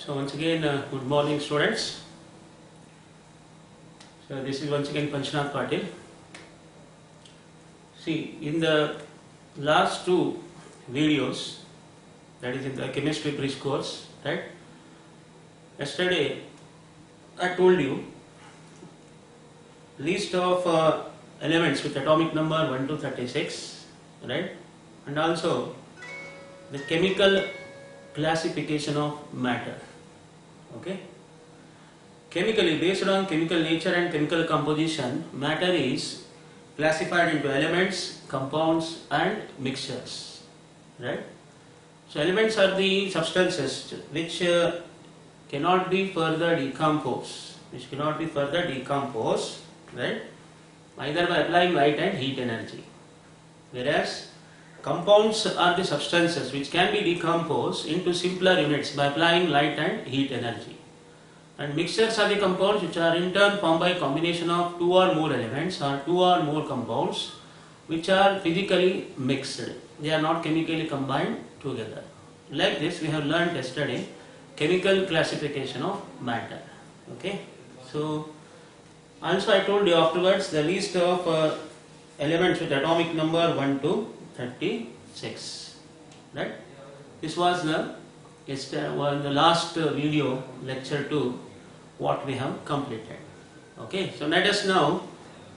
So once again, good morning students. So this is once again Panchnath Patil. See, in the last two videos, that is in the chemistry bridge course, right? Yesterday I told you list of elements with atomic number 1 to 36, right? And also the chemical classification of matter. Okay? Chemically, based on chemical nature and chemical composition, matter is classified into elements, compounds and mixtures, right? So elements are the substances which cannot be further decomposed, right? Either by applying light and heat energy. Whereas compounds are the substances which can be decomposed into simpler units by applying light and heat energy. And mixtures are the compounds which are in turn formed by combination of two or more elements or two or more compounds which are physically mixed. They are not chemically combined together. Like this we have learned yesterday chemical classification of matter. Okay. So also I told you afterwards the list of elements with atomic number 1 to 36. Right. This was the last video, lecture 2, what we have completed. Okay, so let us now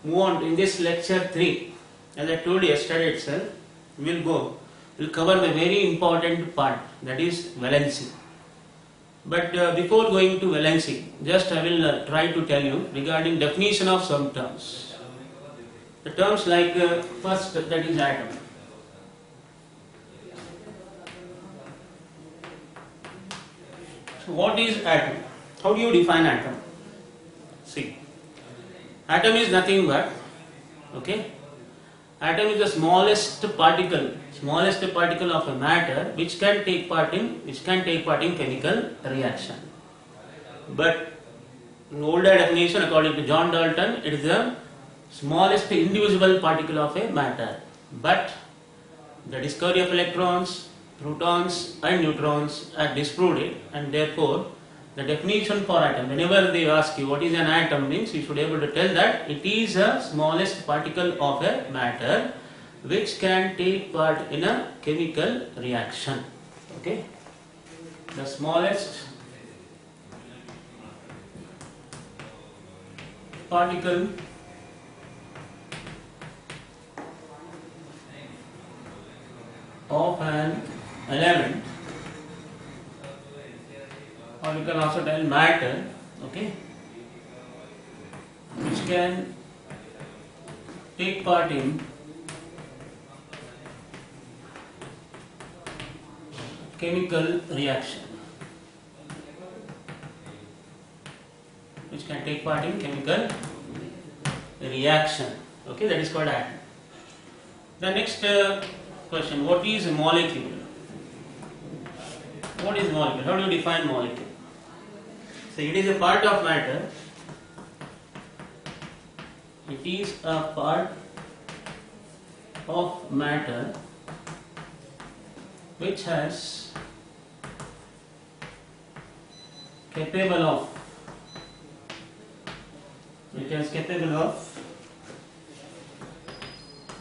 move on in this lecture 3. As I told you yesterday itself, we'll cover the very important part, that is valency. But before going to valency, just I will try to tell you regarding definition of some terms. The terms like first, that is atom. So what is atom? How do you define atom? See, atom is nothing but, okay, atom is the smallest particle of a matter which can take part in chemical reaction. But in older definition, according to John Dalton, it is the smallest indivisible particle of a matter. But the discovery of electrons, protons and neutrons have disproved it, and therefore the definition for atom, whenever they ask you what is an atom, means you should be able to tell that it is a smallest particle of a matter which can take part in a chemical reaction. Okay, the smallest particle of an element, or you can also tell matter, okay, which can take part in chemical reaction. Okay, that is called atom. The next question, what is a molecule? What is molecule? How do you define molecule? So it is a part of matter. It is a part of matter which has capable of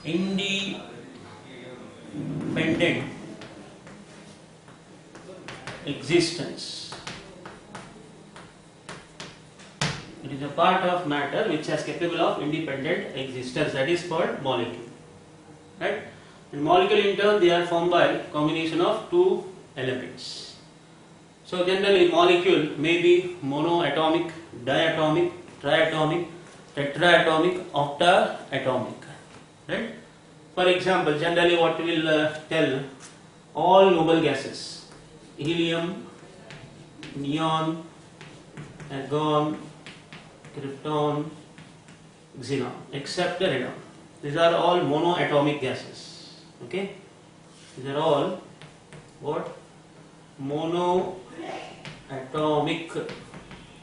independent existence. It is a part of matter which is capable of independent existence. That is called molecule. Right? And molecule in turn, they are formed by combination of two elements. So generally molecule may be monoatomic, diatomic, triatomic, tetraatomic, octaatomic. Right? For example, generally what we will tell, all noble gases, helium, neon, argon, krypton, xenon, except radon. These are all monoatomic gases. Okay, these are all what? Monoatomic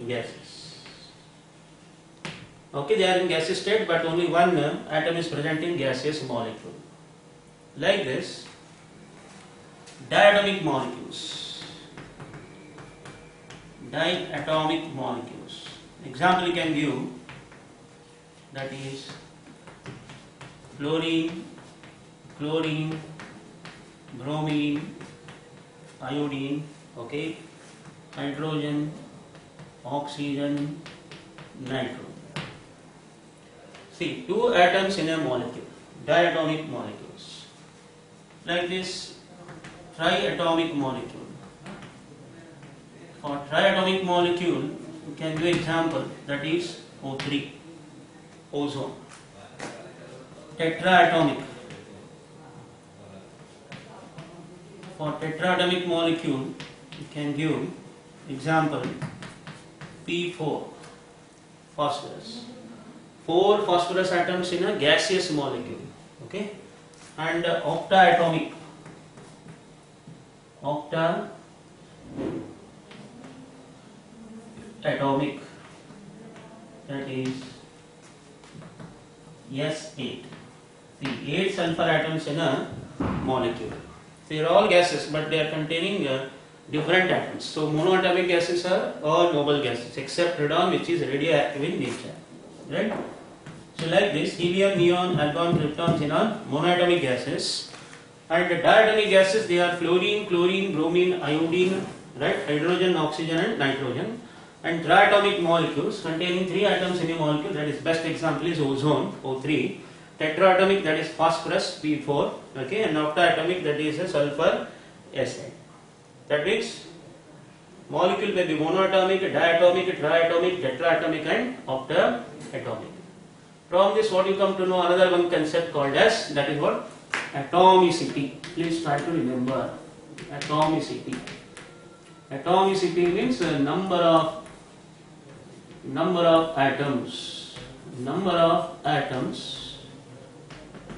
gases. Okay, they are in gaseous state, but only one atom is present in gaseous molecule. Like this, diatomic molecules. diatomic molecules. Example you can give, that is fluorine, chlorine, bromine, iodine, okay, hydrogen, oxygen, nitrogen. See, two atoms in a molecule, diatomic molecules. Like this triatomic molecule. For triatomic molecule, you can give example, that is O3, ozone. Tetraatomic. For tetraatomic molecule, you can give example P4, phosphorus. 4 phosphorus atoms in a gaseous molecule, okay, and octaatomic, that is S8. See, 8 sulfur atoms in a molecule. They are all gases, but they are containing different atoms. So monoatomic gases are all noble gases except radon, which is radioactive in nature, right? So like this, helium, neon, argon, krypton, xenon, monoatomic gases, and diatomic gases, they are fluorine, chlorine, bromine, iodine, right, hydrogen, oxygen and nitrogen. And triatomic molecules containing 3 atoms in a molecule, that is best example is ozone, O3, tetraatomic, that is phosphorus, P4, okay, and octaatomic, that is a sulfur, S8. That means molecule may be monoatomic, diatomic, triatomic, tetraatomic and octaatomic. From this, what you come to know, another one concept called as, that is what? Atomicity. Please try to remember atomicity. Atomicity means number of atoms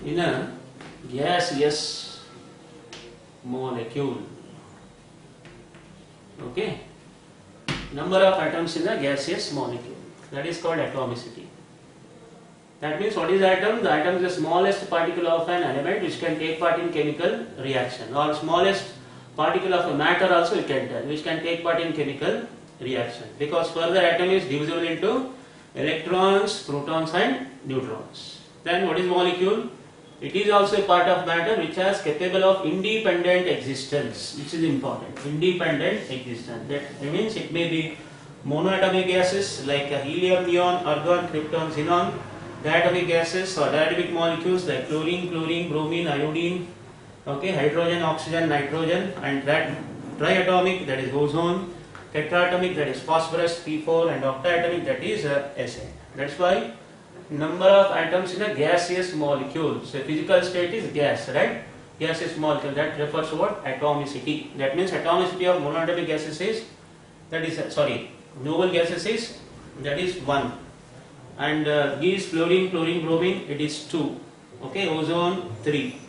in a gaseous molecule. Okay, number of atoms in a gaseous molecule, that is called atomicity. That means what is atom? The atom is the smallest particle of an element which can take part in chemical reaction, or smallest particle of a matter also we can tell, which can take part in chemical reaction, because further atom is divisible into electrons, protons and neutrons. Then what is molecule? It is also a part of matter which is capable of independent existence, which is important. Independent existence. That means it may be monoatomic gases like helium, neon, argon, krypton, xenon, diatomic gases or diatomic molecules like chlorine, bromine, iodine, okay, hydrogen, oxygen, nitrogen, and triatomic, that is ozone, tetraatomic, that is phosphorus, P4, and octaatomic, that is Sa. That's why number of atoms in a gaseous molecule. So physical state is gas, right? Gaseous molecule, that refers to what? Atomicity. That means atomicity of monoatomic gases is, noble gases is, that is 1. And these fluorine, chlorine, bromine, it is 2. Okay, ozone 3.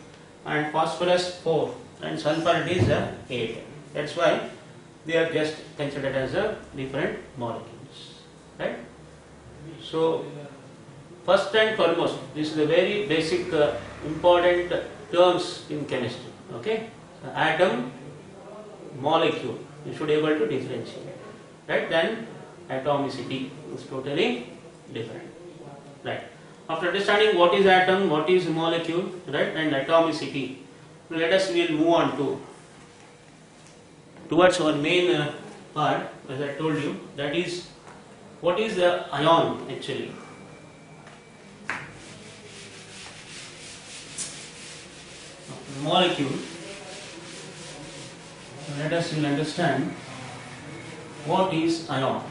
And phosphorus 4. And sulfur it is 8. That's why they are just considered as different molecules, right? So first and foremost, this is a very basic important terms in chemistry, okay? So atom, molecule, you should be able to differentiate, right? Then atomicity is totally different, right? After understanding what is atom, what is molecule, right, and atomicity, let us will move on towards our main part, as I told you, that is what is the ion actually. Molecule, let us will understand what is ion.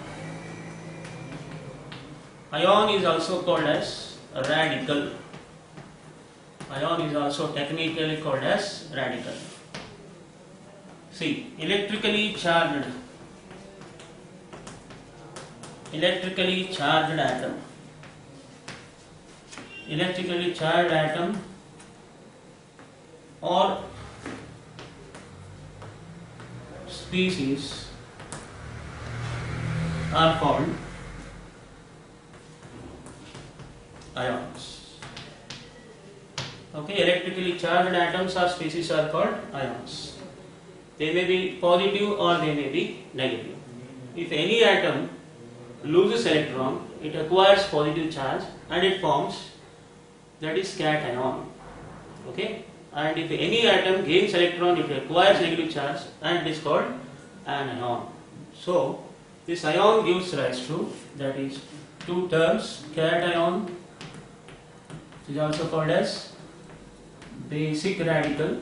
Ion is also called as a radical. Ion is also technically called as radical. See, electrically charged atom or species are called ions. Okay, electrically charged atoms or species are called ions. They may be positive or they may be negative. if any atom loses electron, it acquires positive charge and it forms, that is cation. Okay, and if any atom gains electron, it acquires negative charge and it is called anion. So this ion gives rise to, that is two terms, cation, which is also called as basic radical.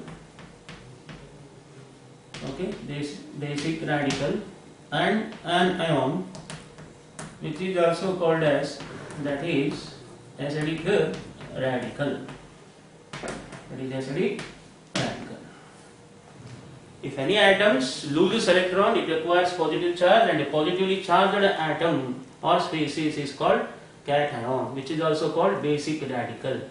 Okay, this basic radical, and an ion which is also called as, that is acidic radical. That is acidic radical. If any atoms loses electron, it acquires positive charge, and a positively charged atom or species is called cation, which is also called basic radical.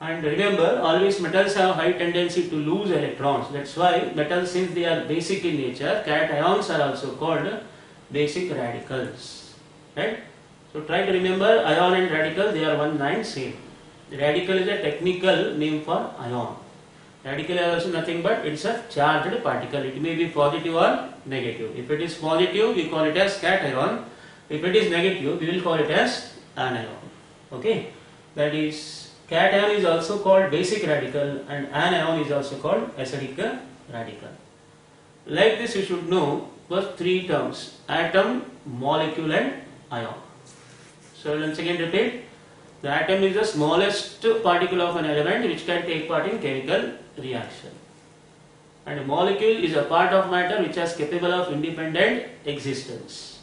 And remember, always metals have high tendency to lose electrons. That's why metals, since they are basic in nature, cations are also called basic radicals. Right? So try to remember, ion and radical, they are one and same. Radical is a technical name for ion. Radical is also nothing but it's a charged particle. It may be positive or negative. If it is positive, we call it as cation. If it is negative, we will call it as anion. Okay? That is, cation is also called basic radical and anion is also called acidic radical. Like this, you should know first three terms: atom, molecule and ion. So once again repeat, the atom is the smallest particle of an element which can take part in chemical reaction. And a molecule is a part of matter which is capable of independent existence.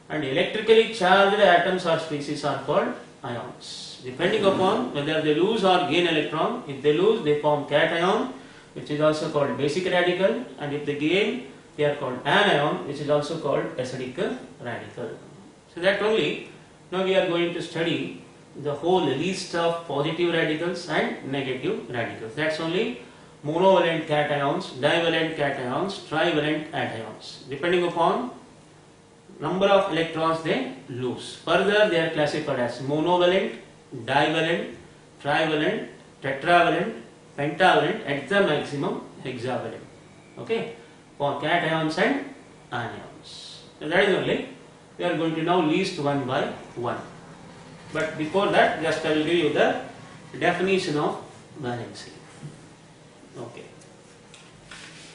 And electrically charged atoms or species are called ions. Depending upon whether they lose or gain electron, if they lose, they form cation, which is also called basic radical, and if they gain, they are called anion, which is also called acidic radical. So that only, now we are going to study the whole list of positive radicals and negative radicals. That's only monovalent cations, divalent cations, trivalent anions. Depending upon number of electrons they lose. Further, they are classified as monovalent, divalent, trivalent, tetravalent, pentavalent, at the maximum hexavalent. Okay, for cations and anions. So that is only, we are going to now list one by one. But before that, just I will give you the definition of valency. Okay.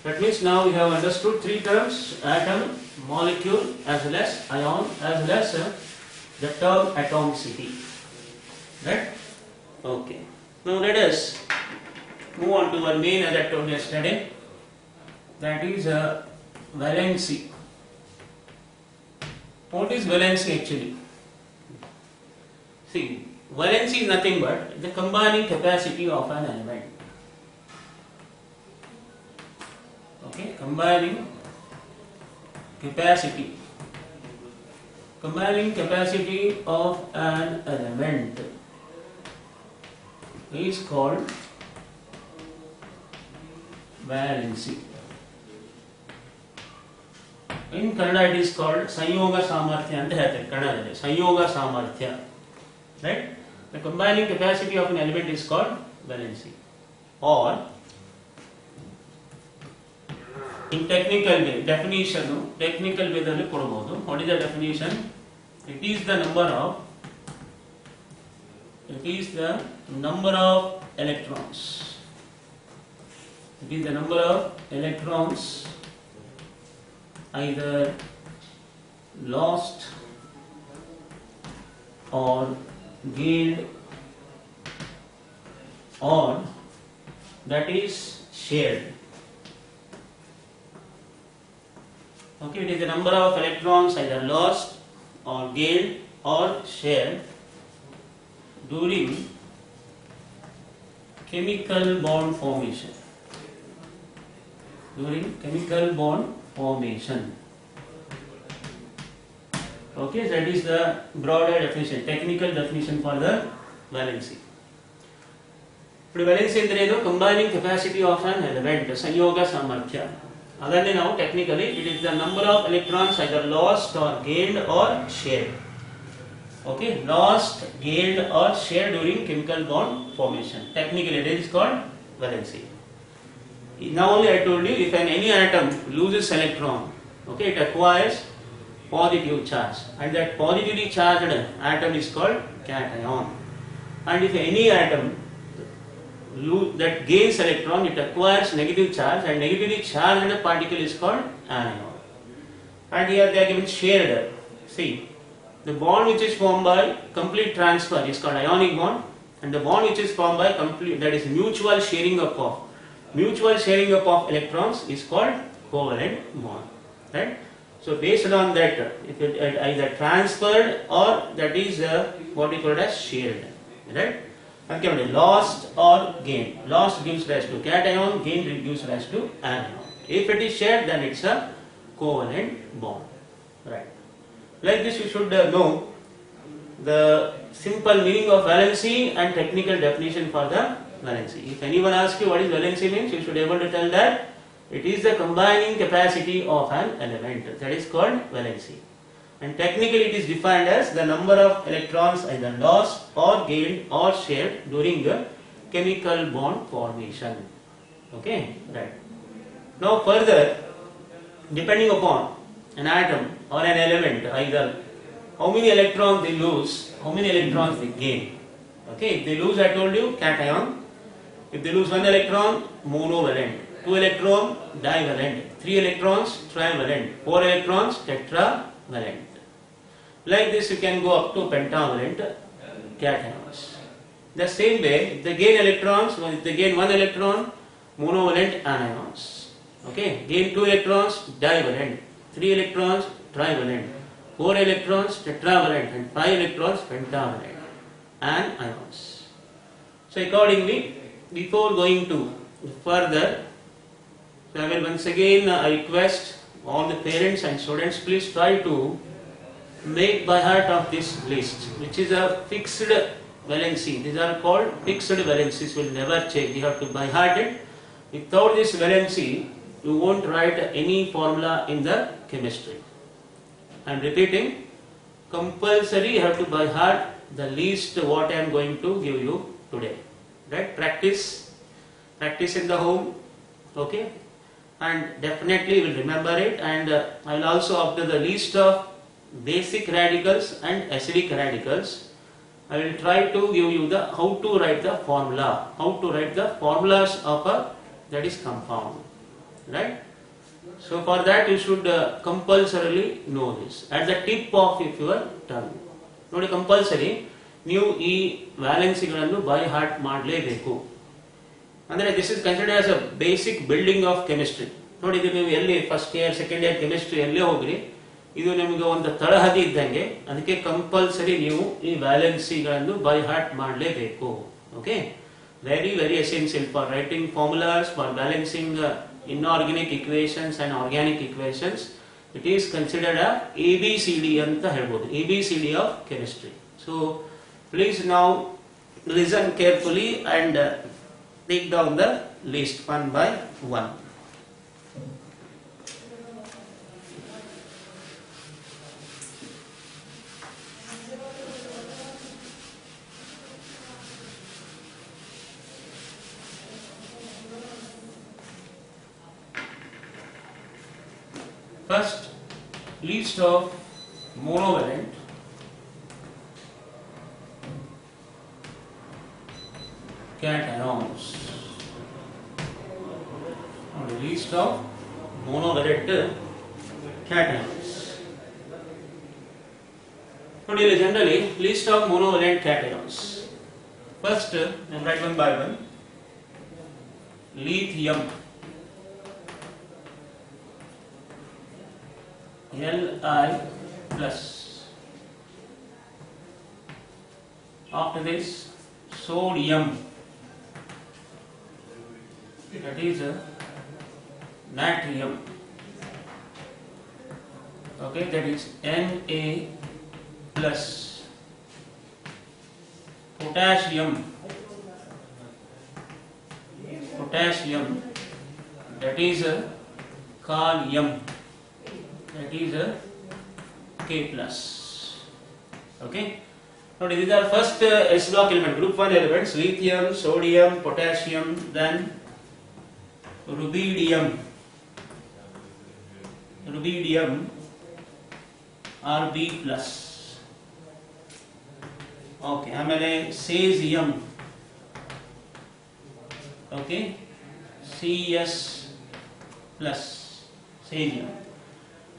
That means now we have understood three terms: atom, molecule, as well as ion, as well as the term atomicity. Right? Okay. Now let us move on to our main electron yesterday. That is valency. What is valency actually? See, valency is nothing but the combining capacity of an element. Okay, combining capacity. Combining capacity of an element is called valency. In Kannada it is called Sanyoga Samarthya anta ಹೇಳ್ತಾರೆ ಕನ್ನಡದಲ್ಲಿ ಸಂಯೋಗ ಸಾಮರ್ಥ್ಯ. Right? The combining capacity of an element is called valency. Or in technical way, definition, technical way dalli kodabodu. What is the definition? It is the number of electrons. It is the number of electrons either lost or gained or that is shared. Okay, it is the number of electrons either lost or gained or shared during chemical bond formation. During chemical bond formation. Okay, that is the broader definition, technical definition for the valency. But valency is combining capacity of an element, sanyoga samarthya. Adanne now technically it is the number of electrons either lost or gained or shared. Okay, lost, gained or shared during chemical bond formation. Technically it is called valency. Now only I told you, if any atom loses electron, okay, it acquires positive charge, and that positively charged atom is called cation. And if any atom that gains electron, it acquires negative charge, and negatively charged particle is called anion. And here they are given shared. See, the bond which is formed by complete transfer is called ionic bond, and the bond which is formed by complete, that is mutual sharing up of electrons, is called covalent bond. Right? So based on that, if it either transferred or that is what we call as shared. Right? Okay, lost or gained. Lost gives rise to cation, gained gives rise to anion. If it is shared, then it's a covalent bond. Right. Like this, you should know the simple meaning of valency and technical definition for the valency. If anyone asks you what is valency means, you should be able to tell that it is the combining capacity of an element. That is called valency. And technically it is defined as the number of electrons either lost or gained or shared during the chemical bond formation. Okay, right. Now further, depending upon an atom or an element, either how many electrons they lose, how many electrons they gain. Okay, if they lose, I told you, cation. If they lose one electron, monovalent. 2 electrons, divalent. 3 electrons, trivalent. 4 electrons, tetravalent. Like this, you can go up to pentavalent cations. The same way, if they gain electrons, if they gain 1 electron, monovalent anions. Okay, gain 2 electrons, divalent. 3 electrons, trivalent. 4 electrons, tetravalent, and 5 electrons, pentavalent anions. So accordingly, before going to further, so I will once again request all the parents and students, please try to make by heart of this list, which is a fixed valency. These are called fixed valencies, will never change. You have to by heart it. Without this valency, you won't write any formula in the chemistry. I am repeating, compulsory you have to by heart the list what I am going to give you today. Right? Practice in the home. Okay, and definitely you will remember it. And I will also, after the list of basic radicals and acidic radicals, I will try to give you the how to write the formula, how to write the formulas of a that is compound. Right? So for that you should compulsorily know this at the tip of your tongue. ನೋಡಿ, compulsory ನೀವು ಈ ವ್ಯಾಲೆನ್ಸಿಗಳನ್ನು by heart ಮಾಡಲೇಬೇಕು. ಅಂದರೆ this is considered as a basic building of chemistry. ನೋಡಿ, ಇದು ನೀವು ಎಲ್ಲಿ first year second year chemistry ಎಲ್ಲೇ ಹೋಗ್ರಿ, ಇದು ನಿಮಗೆ ಒಂದು ತಳಹದಿ ಇದ್ದಂಗೆ. ಅದಕ್ಕೆ ಕಂಪಲ್ಸರಿ ನೀವು ಈ ವ್ಯಾಲೆನ್ಸಿಗಳನ್ನು ಬೈ ಹಾರ್ಟ್ ಮಾಡಲೇಬೇಕು. Okay, very very essential for writing formulas, for balancing inorganic equations and organic equations. It is considered a ABCD anta helbodu, ABCD of chemistry. So please now listen carefully and take down the list one by one. First, list of monovalent cations. The list of monovalent cations. Today, generally, list of monovalent cations. First, I am write one by one. Lithium. Li plus. After this, sodium, that is natrium. Okay, that is Na plus. Potassium, that is kalium. That is K plus. Okay. Now these are first S block element, group 1 elements: lithium, sodium, potassium, then rubidium, Rb plus. Okay, ಆಮೇಲೆ cesium. Okay, Cs plus cesium.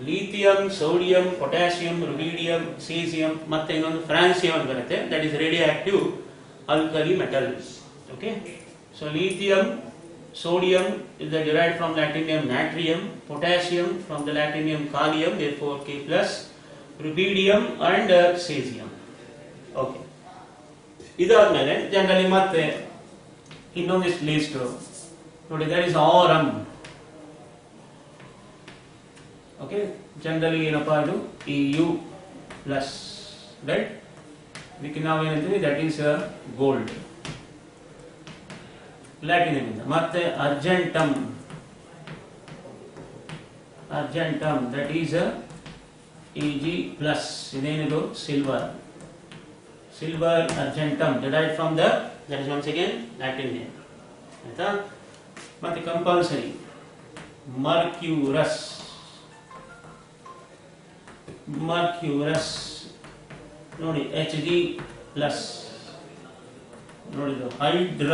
Lithium, sodium, potassium, rubidium, cesium ಮತ್ತೆ ಇನ್ನೊಂದು francium ಅಂತ ಬರುತ್ತೆ, that is radioactive alkali metals. Okay, so lithium, sodium is derived from Latin name natrium, potassium from the Latin name kalium, therefore K plus, rubidium and cesium. Okay, ಇದಾದ್ಮೇಲೆ generally ಮತ್ತೆ ಇನ್ನೊಂದಿಷ್ಟು list ನೋಡಿ, that is aurum. Okay, generally ಏನಪ್ಪಾ ಇದು EU plus, right? ಇದಕ್ಕೆ ನಾವು ಏನಂತೀವಿ, that is gold, platinum ಇಂದ. ಮತ್ತೆ ಅರ್ಜೆಂಟಮ್, ದಟ್ ಈಸ್ Eg ಪ್ಲಸ್, ಇದೇನಿದು silver, ಅರ್ಜೆಂಟಮ್ derived from the, that is once again Latin name. ಆಯ್ತಾ? ಮತ್ತೆ ಕಂಪಲ್ಸರಿ ಮರ್ಕ್ಯೂರಸ್, ನೋಡಿ Hg ಪ್ಲಸ್, ನೋಡಿದು ಹೈಡ್ರಗೈರಮ್,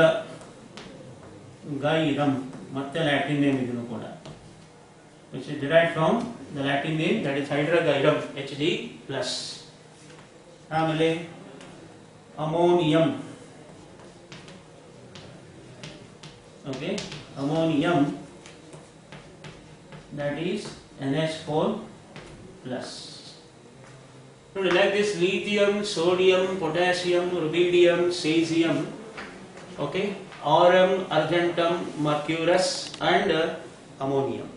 ಮತ್ತೆ ಲ್ಯಾಟಿನ್ ನೇಮ್ ಇದನ್ನು ಕೂಡ, which is derived from the Latin name, that is hydrogyrum, Hg plus. ಆಮೇಲೆ ammonium, okay, ammonium, that is NH4 plus. Like this, lithium, sodium, potassium, rubidium, cesium, okay, aurum, argentum, mercurus and ammonium.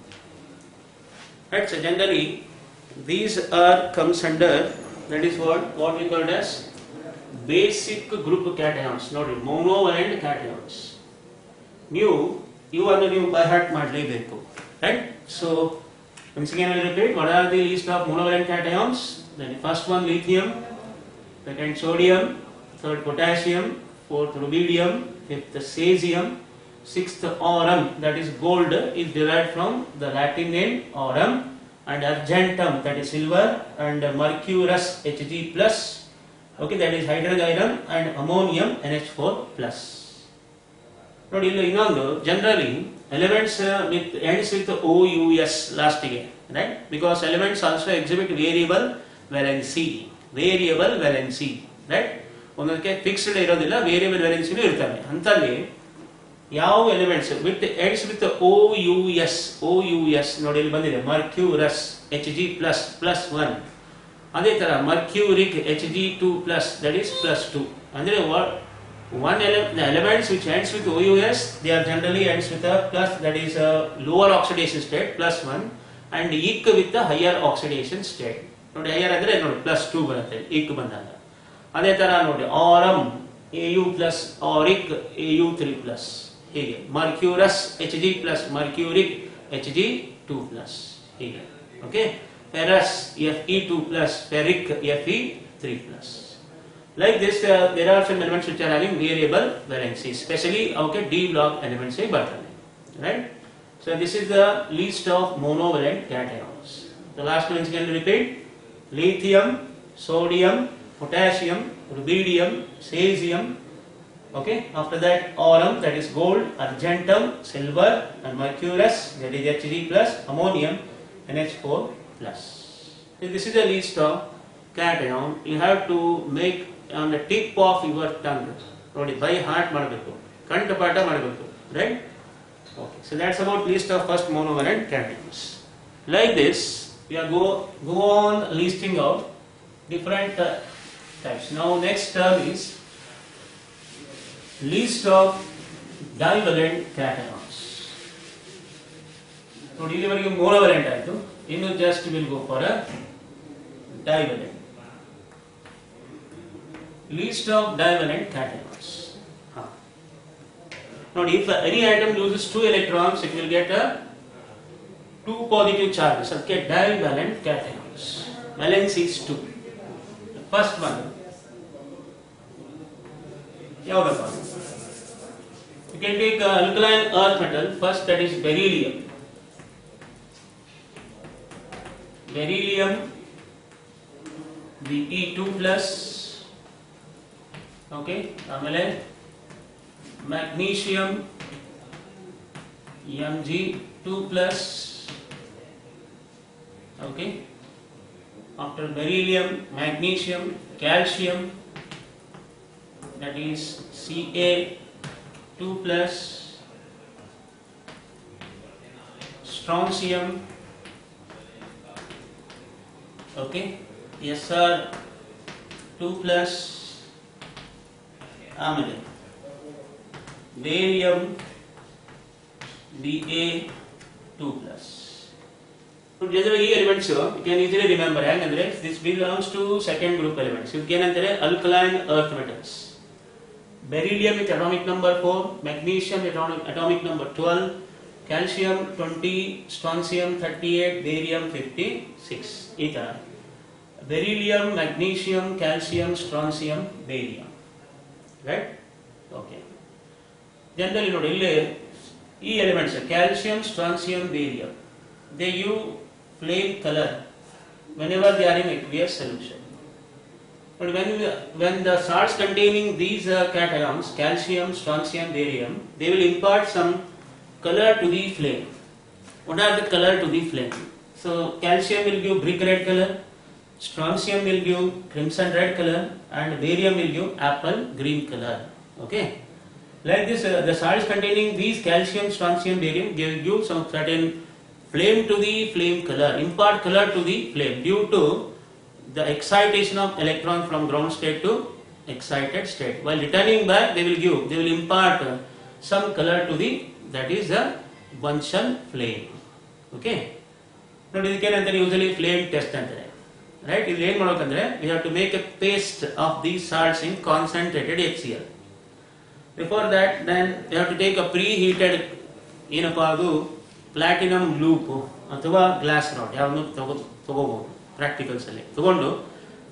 Right, so generally these are comes under, that is what we call as basic group cations. ನೋಡಿ, monovalent cations. ಇವನ್ನು ನೀವು by heart ಮಾಡಲೇಬೇಕು, right? So once again I will repeat, what are the list of monovalent cations? Then first one lithium, second sodium, third potassium, fourth rubidium, fifth cesium, sixth aurum, that is gold, is derived from the Latin name aurum, and argentum, that is silver, and mercurus, Hg plus, okay, that is hydrogyrum, and ammonium, NH4 plus. ನೋಡಿ, ಇಲ್ಲಿ ಇನ್ನೊಂದು, generally elements with ends with OUS ಲಾಸ್ಟಿಗೆ, right? Because elements also exhibit variable valency, right? ಒಂದಕ್ಕೆ fixed ಇರೋದಿಲ್ಲ, variable ವೆಲೆನ್ಸಿನೂ ಇರ್ತವೆ. ಅಂತಲ್ಲಿ ಯಾವ elements with ends with OUS, ನೋಡಿ ಇಲ್ಲಿ ಬಂದಿದೆ, ಮರ್ಕ್ಯೂರಸ್ Hg ಪ್ಲಸ್ ಪ್ಲಸ್ 1, ಅದೇ ತರ mercuric Hg2 plus, that is plus 2. ಅಂದ್ರೆ the elements which ends with OUS, they are generally ends with a plus, that is a lower oxidation state, plus 1, and ic with the higher oxidation state. ನೋಡಿ, higher ಅಂದ್ರೆ ನೋಡಿ plus 2 ಬರುತ್ತೆ ic ಬಂದಾಗ. ಅದೇ ತರ ನೋಡಿ aurum Au plus, auric Au3 plus, ಹೀಗೆ mercurus Hg plus, mercuric Hg2 plus, ಹೀಗೆ. Okay, ferrous Fe2 plus, ferric Fe3 plus. Like this, there are some elements which are having variable valency, especially okay, D block elements se bartade, right? So this is the list of monovalent cations. The last one again repeat: lithium, sodium, potassium, rubidium, cesium. Okay, after that aurum, that is gold, argentum, silver, and mercurus, that is Hg plus, ammonium, NH4 plus. So this is the list of cation. You have to make on the tip of your tongue, ನೋಡಿ, by heart ಮಾಡಬೇಕು, ಕಂಠಪಾಠ ಮಾಡಬೇಕು, right? Okay, so that's about list of first monovalent cations. Like this, we are go on listing out different types. Now next term is list of divalent cations. ನೋಡಿ, ಇಲ್ಲಿವರೆಗೆ monovalent ಆಯಿತು, ಇನ್ನು just will go for a divalent. List of divalent cations. Now, if any atom loses 2 electrons, it will get 2 positive charges. Okay, divalent cations. Valence is 2. The first one, yaudappa? You can take alkaline earth metal first, that is beryllium. Be2 plus, okay, ಆಮೇಲೆ magnesium Mg2 plus, okay, after beryllium, magnesium, calcium, that is Ca2 plus, strontium, okay, Sr2 plus, ಆಮೇಲೆ barium Ba2 plus. Generally elements you can easily remember ಯಾಕಂದ್ರೆ this belongs to second group elements. ಇದಕ್ಕೆ ಏನಂತಾರೆ alkaline earth metals. Beryllium with atomic number 4, magnesium with atomic number 12, calcium 20, strontium 38, barium 56. ಈ ತರ beryllium, magnesium, calcium, strontium, barium. Right? Okay. Generally ನೋಡಿ ಇಲ್ಲಿ ಈ elements calcium, strontium, barium, they use flame color whenever they are in aqueous solution. But when the salts containing these cations, calcium, strontium, barium, they will impart some color to the flame. What are the color to the flame? So calcium will give brick red color, strontium will give crimson red color, and barium will give apple green color. Okay. Like this, the salts containing these calcium, strontium, barium give some certain flame to the flame color, impart color to the flame due to the excitation of electron from ground state to excited state. While returning back, they will impart some color to the, that is the Bunsen flame. Okay. Now, this is usually flame test antere. Right? This is we have to make a paste of these salts in concentrated HCl. Before that, then we have to take a preheated platinum loop ಅಥವಾ glass rod ಯಾವನ್ನು ತಗೋಬಹುದು practicals ಅಲ್ಲಿ ತಗೊಂಡು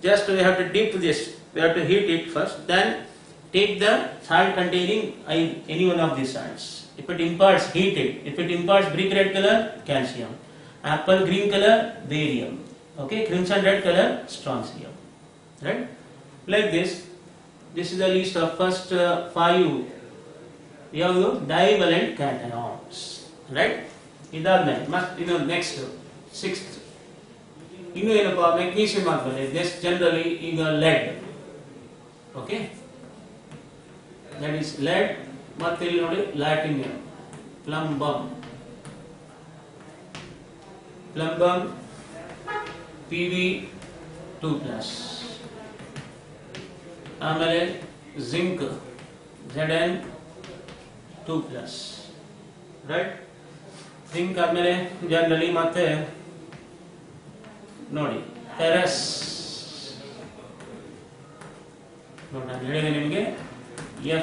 just we have to dip this, we have to heat it first, then take the salt containing any one of these salts. If it imparts heated, if it imparts brick red color, calcium, apple green color, barium, okay, crimson red color, strontium. Right? Like this is the list of first 5 divalent cations. Right? ಇದಾದ್ಮೇಲೆ ಮತ್ತೆ next 6th ಇನ್ನು ಏನಪ್ಪ magnesium ಆದ್ಮೇಲೆ next generally ಈಗ lead. Okay, that is lead. ಮತ್ತೆ ಇಲ್ಲಿ ನೋಡಿ ಲ್ಯಾಟಿನಿಯಂ, ಪ್ಲಂಬಮ್ Pb2 plus, ಆಮೇಲೆ zinc Zn2 plus. Right? zinc ಆದ್ಮೇಲೆ ಜನರಲಿ ಮತ್ತೆ ನೋಡಿ ಫೆರಸ್, ನೋಡಿ ನಾನು ಹೇಳಿದೆ ನಿಮಗೆ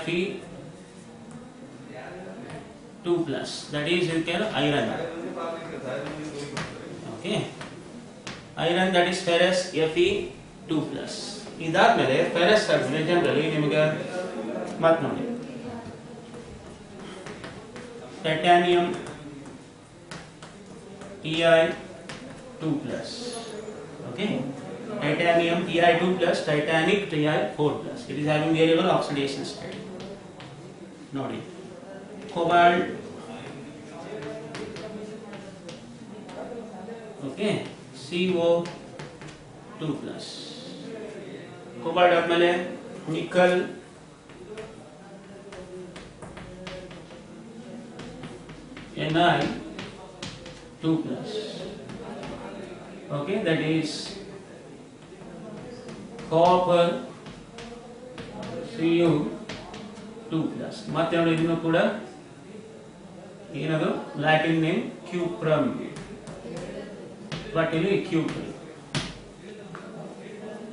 Fe2 plus, that is iron. Okay, iron, that is ferrous Fe2 plus. ಇದಾದ್ಮೇಲೆ ಫೆರಸ್ ಆದ್ಮೇಲೆ ಜನರಲಿ ನಿಮಗೆ ಮತ್ತೆ ನೋಡಿ titanium Ti2 plus. Okay, titanium Ti2 plus, titanic Ti4 plus. It is having variable oxidation state. Nodi cobalt, okay, CO2 plus. Cobalt ಆದ್ಮೇಲೆ nickel, Ni2 plus. Okay, that is copper, Cu2 plus. ಮತ್ತೆ ನೋಡಿ ಇದನ್ನು ಕೂಡ ಏನದು Latin name ಕ್ಯೂಪ್ರಮ್, but ಇಲ್ಲಿ ಕ್ಯೂಪ್ರಿ.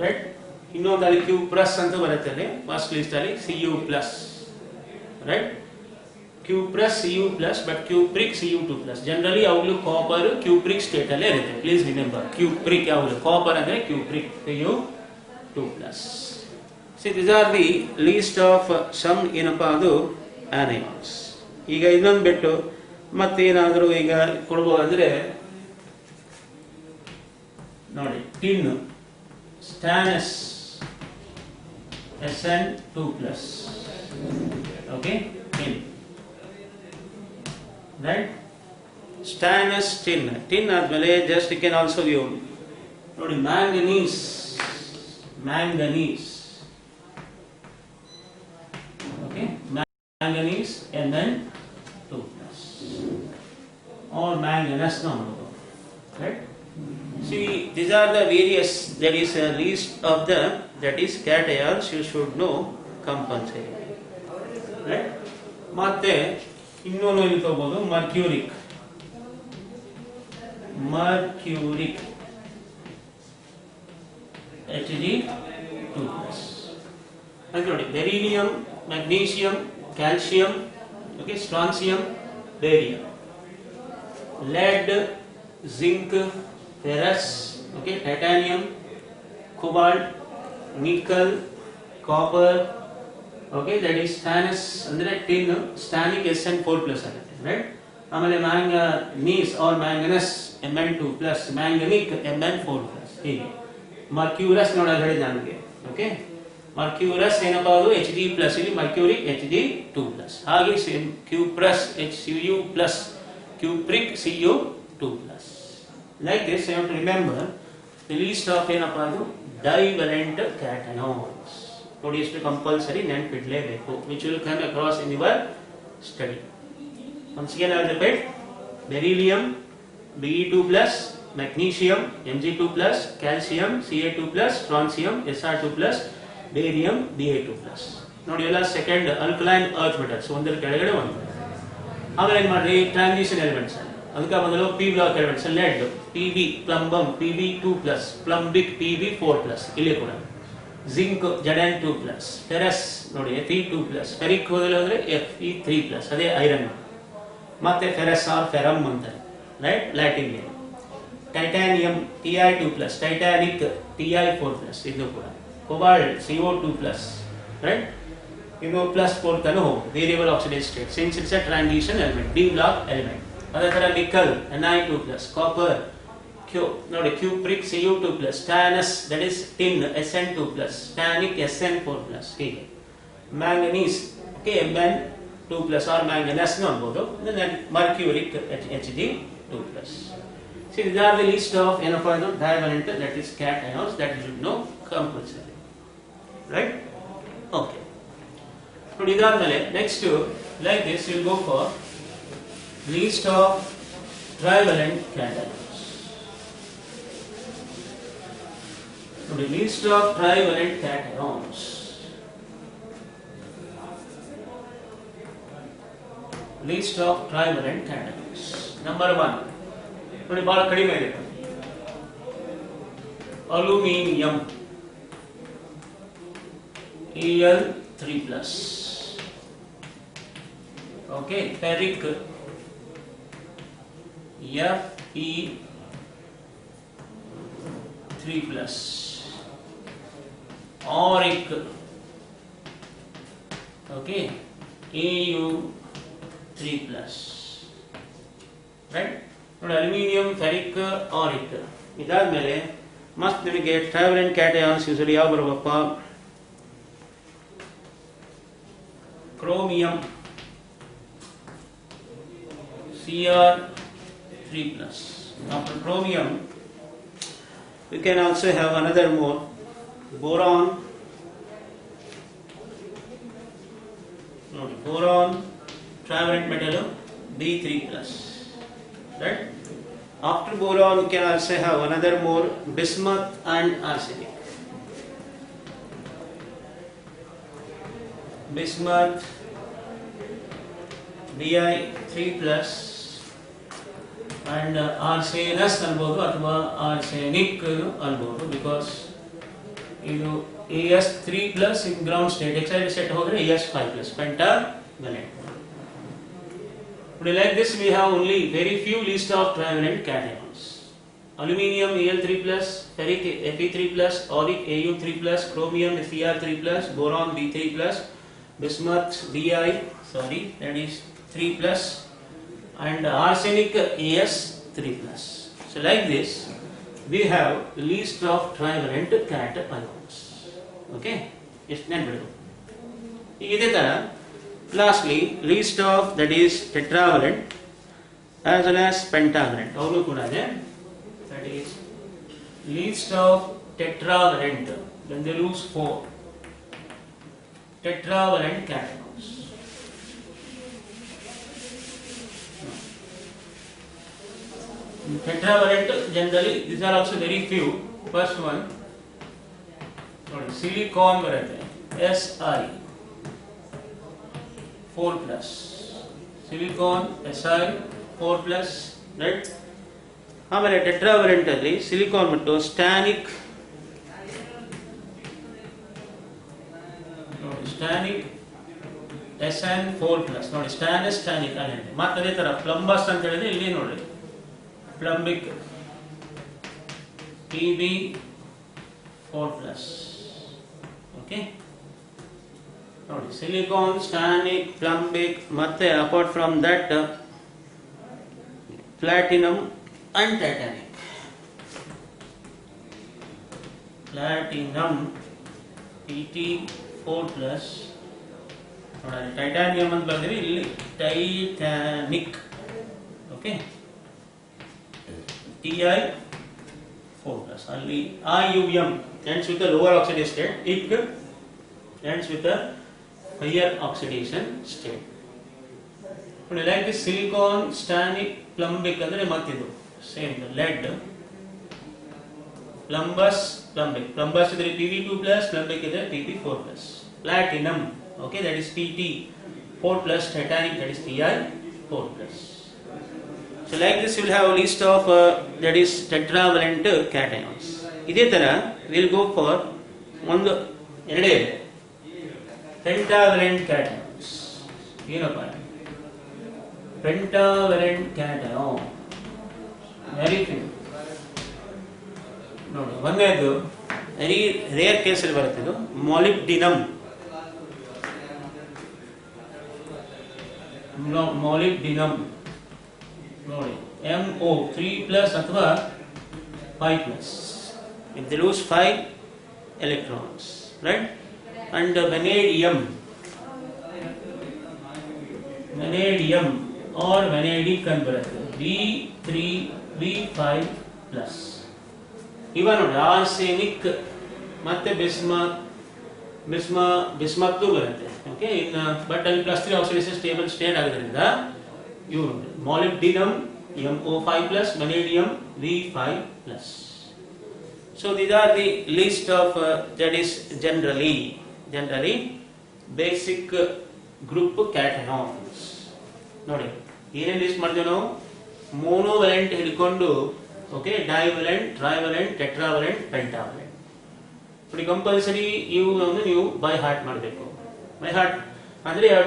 Right? ಇನ್ನೊಂದು ಅಲ್ಲಿ ಕ್ಯೂಪ್ರಸ್ ಅಂತ ಬರುತ್ತೆ ಅಲ್ಲಿ ಫಸ್ಟ್ ಲಿಸ್ಟ್ ಅಲ್ಲಿ Cu plus. Right? Cuprous Cu plus, but cupric Cu2 plus. Generally ಯಾವಾಗಲೂ ಕಾಪರ್ ಕ್ಯೂಪ್ರಿಕ್ ಸ್ಟೇಟ್ ಅಲ್ಲೇ ಇರುತ್ತೆ. ಪ್ಲೀಸ್ ರಿಮೆಂಬರ್, ಕ್ಯೂಪ್ರಿಕ್ ಯಾವಾಗಲೂ ಕಾಪರ್ ಅಂದ್ರೆ cupric Cu2 plus. See, these are the list of some ಏನಪ್ಪಾ ಅದು anions. ಈಗ ಇನ್ನೊಂದು ಬಿಟ್ಟು ಮತ್ತೇನಾದರೂ ಈಗ ಕೊಡ್ಬೋದಂದ್ರೆ ನೋಡಿ tin stannous SN2 plus. Okay, tin. Right? Stannous tin. Tin ಆದ್ಮೇಲೆ just you can also view ನೋಡಿ manganese. Okay, manganese Mn2 plus or manganese no. Right? See, these are the various, that is a list of the, that is cations you should know compulsory. Right? ಮತ್ತೆ ಇನ್ನೊಂದು ಇಲ್ಲಿ ತಗೋಬಹುದು mercuric Hg2 plus. ಅದು ನೋಡಿ beryllium, magnesium, calcium, okay, strontium, barium, lead, zinc, ferrous, okay, titanium, cobalt, nickel, copper, okay, that is stannous andre tin stannic SN4 plus ಆಗುತ್ತೆ, right? ಆಮೇಲೆ manganese or manganese Mn2 plus, manganic Mn4 plus. ಹೀಗೆ mercurous ನೋಡೋದು ಹೇಳಿದ ನನಗೆ, okay, mercurous ಏನಪ್ಪ ಅದು Hg plus, ಇಲ್ಲಿ mercuric Hg2 plus. ಹಾಗೆ same cuprous HCu plus, cupric Cu2 plus. Like this, you have to remember the list of ಏನಪ್ಪ ಅದು divalent cations. ನೋಡಿ ಎಷ್ಟು compulsory ನೆನಪಿಡಲೇಬೇಕು, which will come across in your study. Once again I will repeat: beryllium Be2 plus, magnesium Mg2 plus, calcium Ca2 plus, strontium Sr2 plus, barium Ba2 plus. ನೋಡಿ ಎಲ್ಲ second alkaline earth metals ಒಂದರ ಕೆಳಗಡೆ ಒಂದು. ಆಮೇಲೆ ಏನು ಮಾಡ್ರಿ transition elements, ಅದಕ್ಕೆ ಮೊದಲು P block elements lead Pb, plumbum Pb2 plus, plumbic Pb4 plus, ಇಲ್ಲಿ ಕೂಡ ಜಿಂಕ್ Zn2 plus, ferrous ನೋಡಿ Fe2 plus, ferric ಹೋದ್ರೆ Fe3 plus, ಅದೇ ಐರನ್. ಮತ್ತೆ ಫೆರಸ್ ಆರ್ ಫೆರಮ್ ಅಂತಾರೆ, right, Latin name. Titanium Ti2 plus, titanic Ti4 plus, ಇದು ಕೂಡ. Cobalt CO2 plus, right, ಇದು ಪ್ಲಸ್ 4 ತನಕ ಹೋಗುತ್ತೆ, variable oxidation state, since it's a transition element, D block element. ಅದೇ ತರ ನಿಕಲ್ Ni2 plus, ಕಾಪರ್ ನೋಡಿ cupric Cu2 plus, stannous that is tin Sn2 plus, stannic Sn4 plus, ಹೀಗೆ. Manganese okay, Mn2 plus or manganese ನು ಅನ್ಬೋದು, then mercuric Hg2 plus. See, these are the list of ಏನಪ್ಪ ಇದು divalent, that is cations, that you should know compulsory, right? Okay. ನೋಡಿ ಇದಾದ್ಮೇಲೆ next like this you will go for list of trivalent cations. ನೋಡಿ list of trivalent cations. List of trivalent cations. Number 1 ನೋಡಿ ಬಹಳ ಕಡಿಮೆ ಇದೆ, aluminium Al3 plus, okay, ferric Fe3 plus, auric okay Au3 plus, right? ನೋಡಿ aluminium, ferric, ಆರಿಕ್. ಇದಾದ್ಮೇಲೆ ಮಸ್ತ್ ನಿಮಗೆ ಟ್ರಾವೆಲೆಂಟ್ cations usually ಯಾವ ಬರಬೇಕಪ್ಪ, chromium Cr3 plus. After chromium we can also have another more, boron, boron trivalent metal B3 plus, right? After boron you can also have another more, bismuth and arsenic. Bismuth Bi3 plus and arsenous ಅನ್ಬೋದು ಅಥವಾ arsenic ಅನ್ಬೋದು, because ಇದು As3 plus in ground state, excited state ಹೋದ್ರೆ As5 plus, pentavalent. Like this we have only very few list of trivalent cations. Aluminium Al3 plus, ferric Fe3 plus, auric Au3 plus, chromium Cr3 plus, boron B3 plus, bismuth that is 3 plus, and arsenic As3 plus. So like this we have least of trivalent cations. Okay, ಎಷ್ಟು ನೆನಪಿಡು ಈಗ ಇದೇ ತರ lastly least of that is tetravalent as well as pentavalent ಅವರು ಕೂಡ ಇದೆ. That is least of tetravalent when they lose 4 tetravalent cations. Tetravalent generally these are also very few. First one silicon ಬರುತ್ತೆ Si 4 plus silicon Si 4 plus right. ಆಮೇಲೆ ಟೆಟ್ರಾವಲೆಂಟ್ ಅಲ್ಲಿ silicon ಮತ್ತು ಸ್ಟಾನಿಕ್ ನೋಡಿ ಸ್ಟಾನಿಕ್ Sn 4 plus ನೋಡಿ ಸ್ಟಾನಸ್ ಸ್ಟಾನಿಕ್ ಅಲ್ಲಿ ಮತ್ತೆ ಅದೇ ತರ ಪ್ಲಂಬಸ್ ಅಂತ ಹೇಳಿದ್ರೆ ಇಲ್ಲಿ ನೋಡಿ ಪ್ಲಂಬಿಕ್ Pb 4 plus. Okay, ನೋಡಿ ಸಿಲಿಕಾನ್ ಸ್ಟಾನಿಕ್ ಪ್ಲಂಬಿಕ್ ಮತ್ತೆ apart from that platinum and titanium. Platinum Pt 4 plus ನೋಡಿ ಟೈಟಾನಿಯಂ ಅಂತ ಬಂದ್ರೆ ಇಲ್ಲಿ ಟೈಟಾನಿಕ್. ಓಕೆ Ti 4 plus ಅಲ್ಲಿ IUM ends with the lower oxidation state, it ends with the higher oxidation state. ನೋಡಿ like this silicon stanic plumbic ಅಂದ್ರೆ ಮತ್ತಿದು same lead plumbus plumbic ಇದ್ರೆ Pb2 plus plumbic ಇದ್ರೆ Pb4 plus. Platinum okay that is Pt 4 plus, titanic that is Ti 4 plus. So like this you will have a list of that is tetravalent cations. ಇದೇ ತರ we'll go for ಒಂದು ಎರಡೇ pentavalent cations. ಏನಪ್ಪ pentavalent cation very few ನೋಡಿ ಒಂದೇದು very rare ಕೇಸಲ್ಲಿ ಬರುತ್ತೆ ಇದು molybdenum. Molybdenum ನೋಡಿ MO 3 plus ಅಥವಾ 5 plus. If they lose 5 electrons, right? And vanadium or vanadic ಅಂತ ಬರುತ್ತೆ B3B5 plus. ಇವಾಗ ನೋಡಿ ಆರ್ಸೆನಿಕ್ ಮತ್ತೆ ಬಿಸ್ಮತ್ ಬರುತ್ತೆ. ಓಕೆ ಇನ್ ಬಟ್ ಅಲ್ಲಿ +3 ಆಕ್ಸಿಡೇಷನ್ ಸ್ಟೇಬಲ್ ಸ್ಟೇಟ್ ಆಗೋದ್ರಿಂದ ಇವು molybdenum MO5 plus, vanadium V5 plus. So these are the list of that is generally basic group cations. ನೋಡಿ ಏನೇನು ಲಿಸ್ಟ್ ಮಾಡಿದ್ವಿ ನಾವು ಮೋನೋವ್ಯಾಲೆಂಟ್ ಹಿಡ್ಕೊಂಡು ಓಕೆ ಡೈವ್ಯಾಲೆಂಟ್, ಟ್ರೈವ್ಯಾಲೆಂಟ್, ಟೆಟ್ರಾವ್ಯಾಲೆಂಟ್, ಪೆಂಟಾವ್ಯಾಲೆಂಟ್. ನೋಡಿ ಕಂಪಲ್ಸರಿ ಇವುಗಳನ್ನು ನೀವು ಬೈ ಹಾರ್ಟ್ ಮಾಡಬೇಕು. ಬೈ ಹಾರ್ಟ್ ಅಂದ್ರೆ I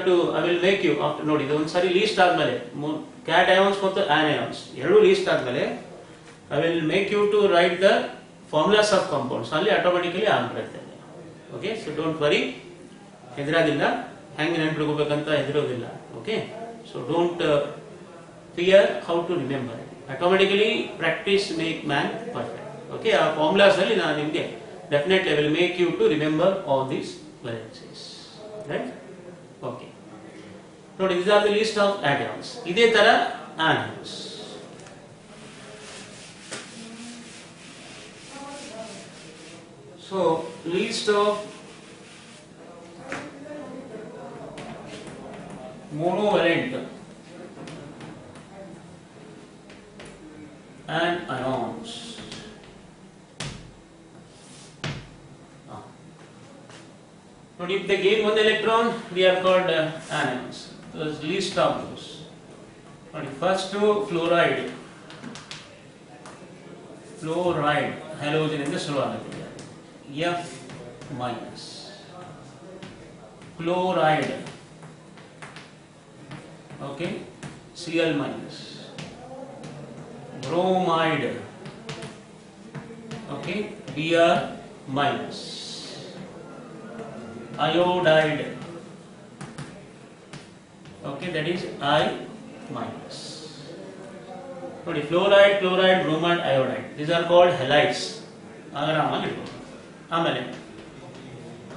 will make you after ನೋಡಿ ಇದು ಒಂದ್ಸರಿ ಲೀಸ್ಟ್ ಆದ್ಮೇಲೆ ಕ್ಯಾಟಯಾನ್ಸ್ ಮತ್ತು ಆನಯಾನ್ಸ್ ಎರಡೂ ಲೀಸ್ಟ್ ಆದ್ಮೇಲೆ I will make you to write the formulas of compounds. ಅಲ್ಲಿ ಆಟೋಮೆಟಿಕಲಿ ಆಗ್ಬಿಡುತ್ತೆ. ಓಕೆ ಸೊ ಡೋಂಟ್ ವರಿ, ಹೆದರಾಗಿಲ್ಲ, ಹೆಂಗೆ ನೆನ್ಪಿಡ್ಕೋಬೇಕಂತ ಹೆದರೋದಿಲ್ಲ. Okay so don't fear how to remember. Automatically practice make man perfect. Okay ಆ ಫಾರ್ಮುಲಾಸ್ ಅಲ್ಲಿ ನಾನು ನಿಮಗೆ definitely I will make you to remember all these variances. Right? Okay ನೋಡಿ these are the list of atoms. ಇದೇ ತರ anions. So list of monovalent anions. Now if they gain one electron, they are called anions. So list of those. Now first to fluoride halogen ಇಂದ ಶುರು ಆಗುತ್ತೆ. F minus. Chloride okay Cl minus. Bromide okay Br minus. Iodide okay that is I minus. ನೋಡಿ fluoride, chloride, bromide, iodide, these are called halides. ಆರಾಮಾಗಿ ಇಟ್ಕೊಳ್ಳಿ. ಆಮೇಲೆ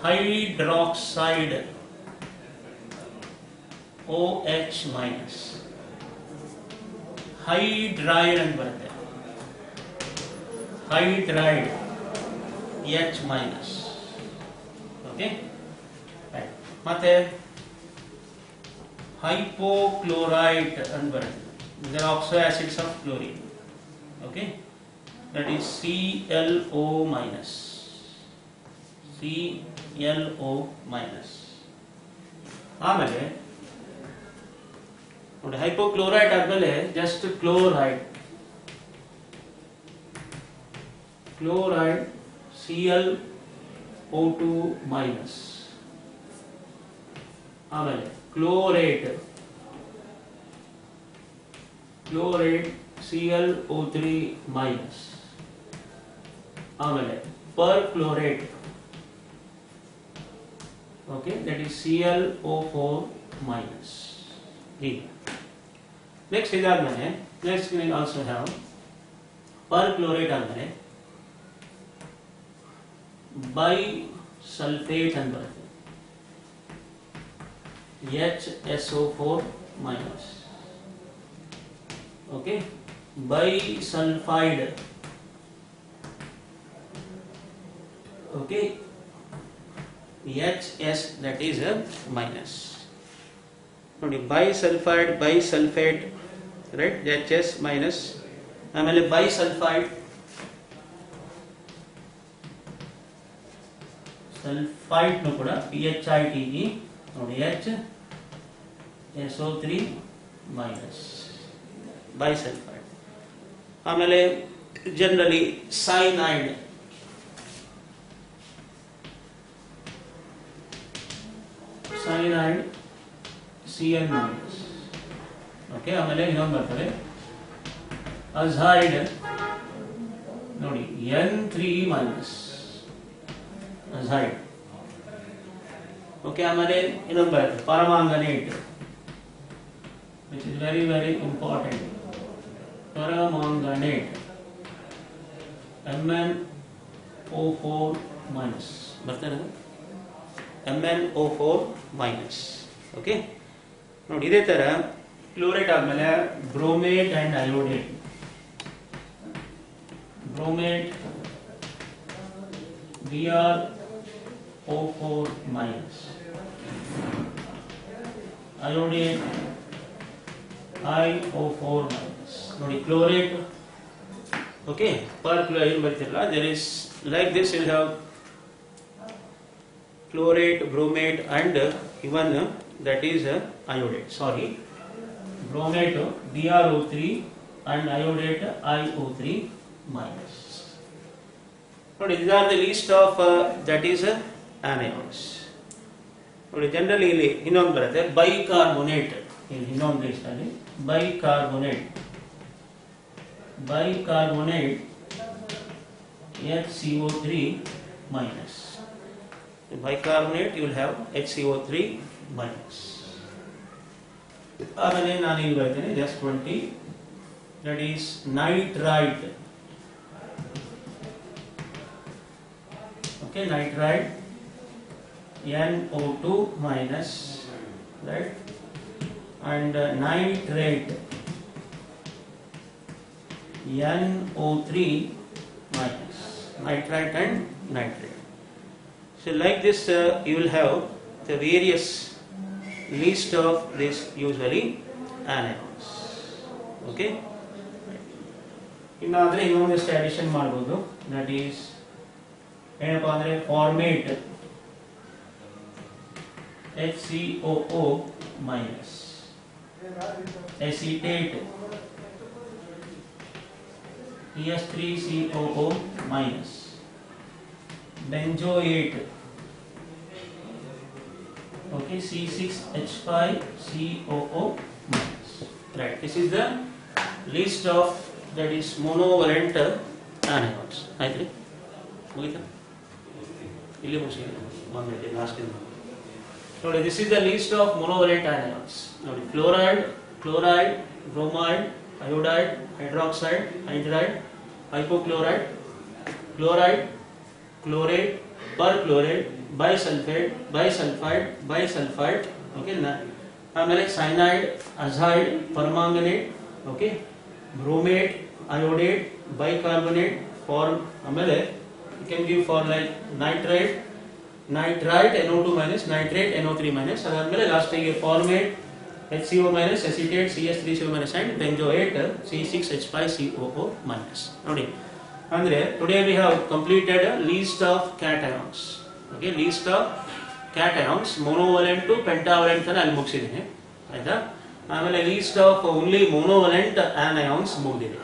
hydroxide OH minus, hydride ಅಂತ ಬರುತ್ತೆ, hydride H minus. Okay, ಮತ್ತೆ hypochlorite and bರುತ್ತೆ. These are oxo acids of chlorine. Okay, that is ClO minus, ClO minus. ಆಮೇಲೆ ನೋಡಿ hypochlorite ಆದ್ಮೇಲೆ just chloride, chloride ClO2 minus. ಆಮೇಲೆ chlorate, chlorate ClO3 minus. ಆಮೇಲೆ perchlorate, okay, that is ClO4 minus. Next ಇದಾದ್ಮೇಲೆ next we also have perchlorate ಆದ್ಮೇಲೆ bisulfate ಅಂತ ಬರುತ್ತೆ, HSO4 minus. Okay, bisulfide, okay, HS, that is a minus. ನೋಡಿ bisulfide, bisulfate, right, HS minus. ಆಮೇಲೆ bisulfide, sulphide ನು ಕೂಡ PHITE ನೋಡಿ HSO3 minus, bisulfide. ಆಮೇಲೆ generally cyanide, cyanide Cn minus. Okay, ಆಮೇಲೆ ಇನ್ನೊಂದು ಬರ್ತದೆ ಅಝೈಡ್ ನೋಡಿ N3 ಮೈನಸ್, ಅಝೈಡ್. ಓಕೆ, ಆಮೇಲೆ ಇನ್ನೊಂದು ಬರುತ್ತೆ permanganate, which is very very important, permanganate MnO4 minus ಬರ್ತಾರೆ, MnO4 ಮೈನಸ್. ಓಕೆ, ನೋಡಿ ಇದೇ ತರ ಕ್ಲೋರೇಟ್ ಆದ್ಮೇಲೆ bromate and iodate, bromate BrO4 minus, iodate IO4 minus. ನೋಡಿ ಕ್ಲೋರೇಟ್, ಓಕೆ, perchlorate ಬರ್ತಿರಲ್ಲ, there is like this, you will have chlorate, bromate and even that is iodate, sorry, bromate BrO3 and iodate IO3 minus. ನೋಡಿ these are the list of that is anions. ನೋಡಿ generally ಇಲ್ಲಿ ಇನ್ನೊಂದು ಬರುತ್ತೆ bicarbonate, ಇಲ್ಲಿ ಇನ್ನೊಂದು list ಅಲ್ಲಿ bicarbonate, bicarbonate HCO3 minus. Bicarbonate you will have HCO3 minus. ಆಮೇಲೆ ನಾನು ಇಲ್ಲಿ ಬರ್ತೇನೆ just 20, that is nitrite. Okay, nitrite NO2 minus, right, and nitrate NO3 minus, nitrite and nitrate. So like this you will have the various list of this usually anions. Okay, ಇನ್ನಾದ್ರೆ ಇನ್ನೊಂದಿಷ್ಟು addition ಮಾಡಬಹುದು, that is ಏನಪ್ಪ ಅಂದ್ರೆ format HCOO minus, acetate ES3COO minus, benzoate, okay, C6H5COO minus. Right, this is the list of that is monovalent anions. ಆಯ್ತು, ಮುಗಿತಾ? ಇಲ್ಲಿ ಮುಗಿಸಿದೆ last time. ನೋಡಿ this is the list of monovalent anions. ನೋಡಿ chloride, chloride, bromide, iodide, hydroxide, hydride, hypochlorite, chloride, chlorate, perchlorate, bisulfate, bisulfide, bisulfide, okay, ಆಮೇಲೆ cyanide, azide, permanganate, okay, bromate, iodate, bicarbonate, form, ಆಮೇಲೆ you can give for like nitrate, nitrite, NO2 minus, nitrate, NO3 minus, ಅದಾದ್ಮೇಲೆ last ಗೆ formate, HCO minus, acetate, CS3CO minus and benzoate, C6H5COO minus. ನೋಡಿ ಅಂದ್ರೆ today we have completed a list of cations. Okay, list of cations, monovalent to pentavalent ಅನ್ನು ಅಲ್ಲಿ ಮುಗಿಸಿದ್ದೀನಿ, ಆಯ್ತಾ. ಆಮೇಲೆ list of only monovalent anions ಮುಗಿದಿದೆ.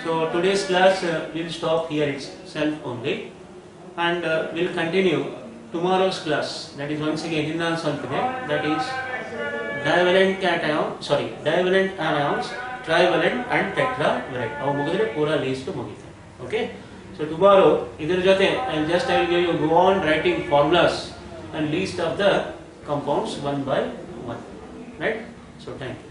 So today's class will stop here itself only, and will continue tomorrow's class. That is once again ಇನ್ನೊಂದು ಸ್ವಲ್ಪ ಇದೆ, that is divalent cation, sorry, divalent anions, trivalent and tetravalent. ಅವು ಮುಗಿದ್ರೆ ಪೂರಾ list ಮುಗಿಯುತ್ತೆ. Okay, so tomorrow ಇದರ ಜೊತೆ I will give you go on writing formulas and list of the compounds one by one, right? So thank you.